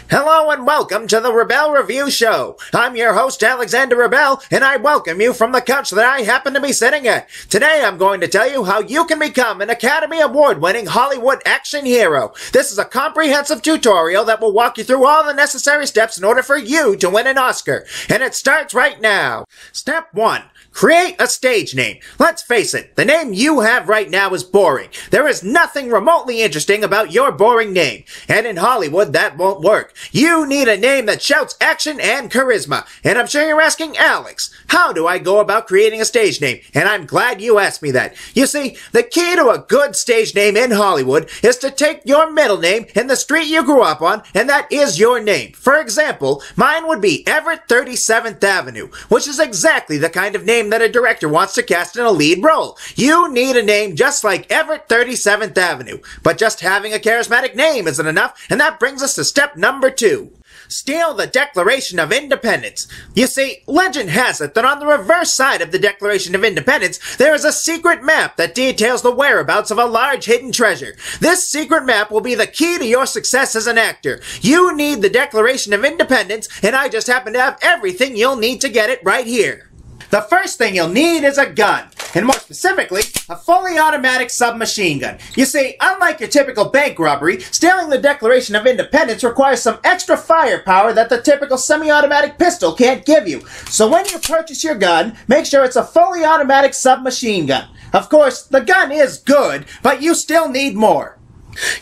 Hello and welcome to the Rebelle Review Show. I'm your host, Alexander Rebelle, and I welcome you from the couch that I happen to be sitting at. Today I'm going to tell you how you can become an Academy Award-winning Hollywood action hero. This is a comprehensive tutorial that will walk you through all the necessary steps in order for you to win an Oscar. And it starts right now. Step 1. Create a stage name. Let's face it, the name you have right now is boring. There is nothing remotely interesting about your boring name. And in Hollywood, that won't work. You need a name that shouts action and charisma. And I'm sure you're asking, Alex, how do I go about creating a stage name? And I'm glad you asked me that. You see, the key to a good stage name in Hollywood is to take your middle name and the street you grew up on, and that is your name. For example, mine would be Everett 37th Avenue, which is exactly the kind of name that a director wants to cast in a lead role. You need a name just like Everett 37th Avenue. But just having a charismatic name isn't enough, and that brings us to step number 2. Steal the Declaration of Independence. You see, legend has it that on the reverse side of the Declaration of Independence, there is a secret map that details the whereabouts of a large hidden treasure. This secret map will be the key to your success as an actor. You need the Declaration of Independence, and I just happen to have everything you'll need to get it right here. The first thing you'll need is a gun, and more specifically, a fully automatic submachine gun. You see, unlike your typical bank robbery, stealing the Declaration of Independence requires some extra firepower that the typical semi-automatic pistol can't give you. So when you purchase your gun, make sure it's a fully automatic submachine gun. Of course, the gun is good, but you still need more.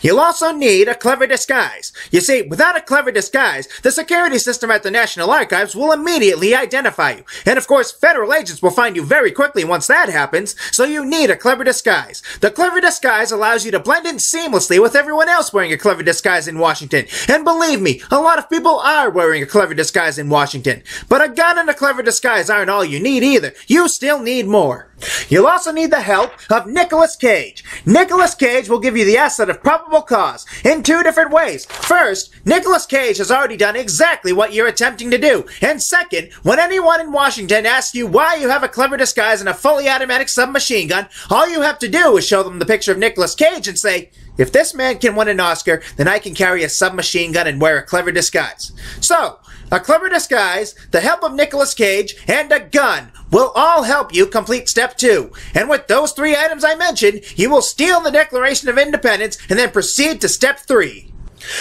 You'll also need a clever disguise. You see, without a clever disguise, the security system at the National Archives will immediately identify you. And of course, federal agents will find you very quickly once that happens, so you need a clever disguise. The clever disguise allows you to blend in seamlessly with everyone else wearing a clever disguise in Washington. And believe me, a lot of people are wearing a clever disguise in Washington. But a gun and a clever disguise aren't all you need either. You still need more. You'll also need the help of Nicolas Cage. Nicolas Cage will give you the asset of probable cause in 2 different ways. First, Nicolas Cage has already done exactly what you're attempting to do. And second, when anyone in Washington asks you why you have a clever disguise and a fully automatic submachine gun, all you have to do is show them the picture of Nicolas Cage and say, if this man can win an Oscar, then I can carry a submachine gun and wear a clever disguise. So, a clever disguise, the help of Nicolas Cage, and a gun will all help you complete step 2. And with those 3 items I mentioned, you will steal the Declaration of Independence and then proceed to step 3.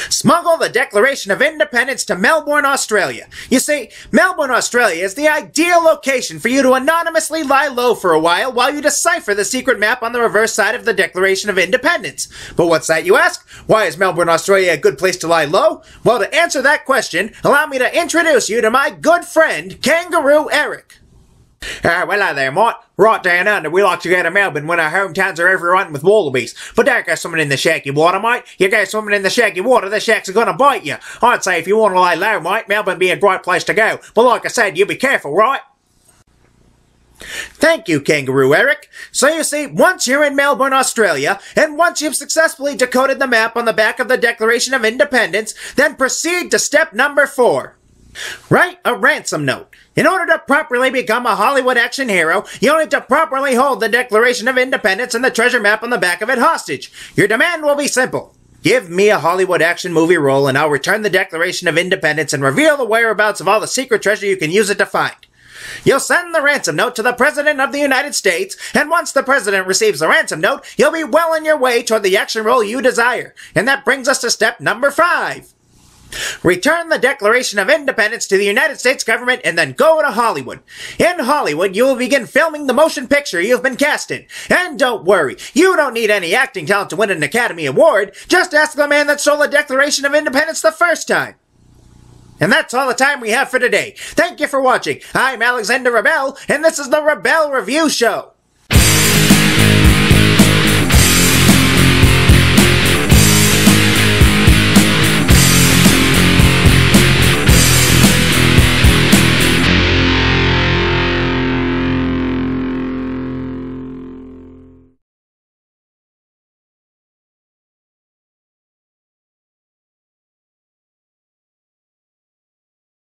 Smuggle the Declaration of Independence to Melbourne, Australia. You see, Melbourne, Australia is the ideal location for you to anonymously lie low for a while you decipher the secret map on the reverse side of the Declaration of Independence. But what's that, you ask? Why is Melbourne, Australia a good place to lie low? Well, to answer that question, allow me to introduce you to my good friend, Kangaroo Eric. Well, hello there, mate. Right down under, we like to go to Melbourne when our hometowns are overrun with wallabies. But don't go swimming in the shaky water, mate. You go swimming in the shaky water, the sharks are gonna bite you. I'd say if you want to lay low, mate, Melbourne be a great place to go. But like I said, you be careful, right? Thank you, Kangaroo Eric. So you see, once you're in Melbourne, Australia, and once you've successfully decoded the map on the back of the Declaration of Independence, then proceed to step number 4. Write a ransom note. In order to properly become a Hollywood action hero, you'll need to properly hold the Declaration of Independence and the treasure map on the back of it hostage. Your demand will be simple. Give me a Hollywood action movie role and I'll return the Declaration of Independence and reveal the whereabouts of all the secret treasure you can use it to find. You'll send the ransom note to the President of the United States, and once the President receives the ransom note, you'll be well on your way toward the action role you desire. And that brings us to step number 5. Return the Declaration of Independence to the United States government and then go to Hollywood. In Hollywood, you will begin filming the motion picture you've been cast in. And don't worry, you don't need any acting talent to win an Academy Award. Just ask the man that stole the Declaration of Independence the first time. And that's all the time we have for today. Thank you for watching. I'm Alexander Rebelle, and this is the Rebelle Review Show.